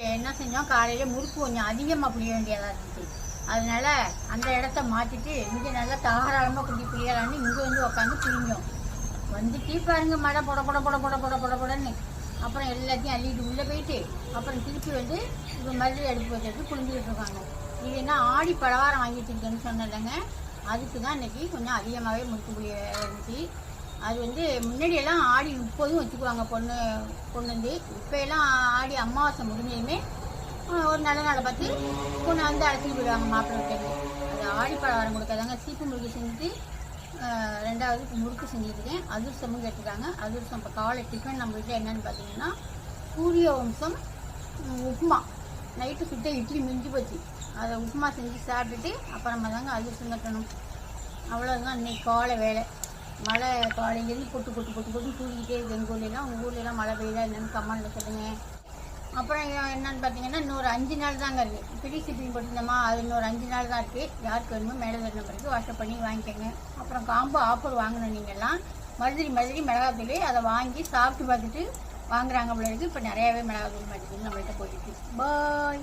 என்ன செஞ்சோம், காலையில் முறுக்கு கொஞ்சம் அதிகமாக புளிய வேண்டியதாக இருந்துச்சு. அதனால அந்த இடத்த மாற்றிட்டு இங்கே நல்லா தாராளமாக புளியலான்னு இங்கே வந்து உட்காந்து புளிஞ்சோம். வந்துட்டே பாருங்க மழை பொட பொட பொட பொட பொட பொட பொடன்னு. அப்புறம் எல்லாத்தையும் அள்ளிட்டு உள்ளே போயிட்டு அப்புறம் திருப்பி வந்து இப்போ மறுபடியும் அடுப்பு வச்சுட்டு புளிஞ்சிக்கிட்டு இருக்காங்க. இது என்ன ஆடி பலவாரம் வாங்கி வச்சுருக்கேன்னு சொன்னலைங்க, அதுக்கு தான் இன்றைக்கி கொஞ்சம் அதிகமாகவே முறுக்கு புளிய இருந்துச்சு. அது வந்து முன்னாடியெல்லாம் ஆடி 30 வச்சுக்குவாங்க பொண்ணு வந்து. இப்போ எல்லாம் ஆடி அமாவாசை முடிஞ்சதுமே ஒரு நல்ல நாளை பார்த்து பொண்ணு வந்து அழைச்சிட்டு போயிடுவாங்க மாப்பிள்ளை வீட்டுக்கு. அது ஆடி பலவாரம் கொடுக்காதாங்க. சீப்பு முறுக்கு செஞ்சுட்டு 2வது முறுக்கு செஞ்சுருக்கேன். அதிர்சமும் கேட்டுருக்காங்க. அதிர்சம் இப்போ காலை டிஃபன் நம்ம வீட்டில் என்னென்னு பார்த்தீங்கன்னா சூரிய வம்சம் உப்புமா. நைட்டு சுட்ட இட்லி மிஞ்சி போச்சு, அதை உப்புமா செஞ்சு சாப்பிட்டுட்டு அப்புறமா தாங்க அதிர்சம் கட்டணும். அவ்வளோதான் இன்னைக்கு காலை வேலை. மழை காலையிலேருந்து பொட்டு பொட்டு பொட்டு பொட்டு தூங்கிட்டே இருக்குது எங்கள் ஊர்லாம். உங்கள் ஊர்லாம் மழை பெய்யுதா என்னென்னு கமெண்டில் சொல்லுங்கள். அப்புறம் என்னென்னு பார்த்தீங்கன்னா இன்னொரு 5 நாள் தாங்க இருக்குது. பிடி ஷிப்பிங் போட்டிருந்தோமா, அது இன்னொரு 5 நாள் தான் இருக்குது. யாருக்கு வேணுமோ மேலே வரணும் பிறகு வாஷப் பண்ணி வாங்கிக்கோங்க. அப்புறம் காம்போ ஆஃபர் வாங்கணும். நீங்கள்லாம் மதுரை மிளகாத்தூள் அதை வாங்கி சாப்பிட்டு பார்த்துட்டு வாங்குறாங்க போல இருக்குது. இப்போ நிறையாவே மிளகாத்தூள் மாட்டிக்கிட்டு நம்மள்கிட்ட போயிட்டு. பாய்.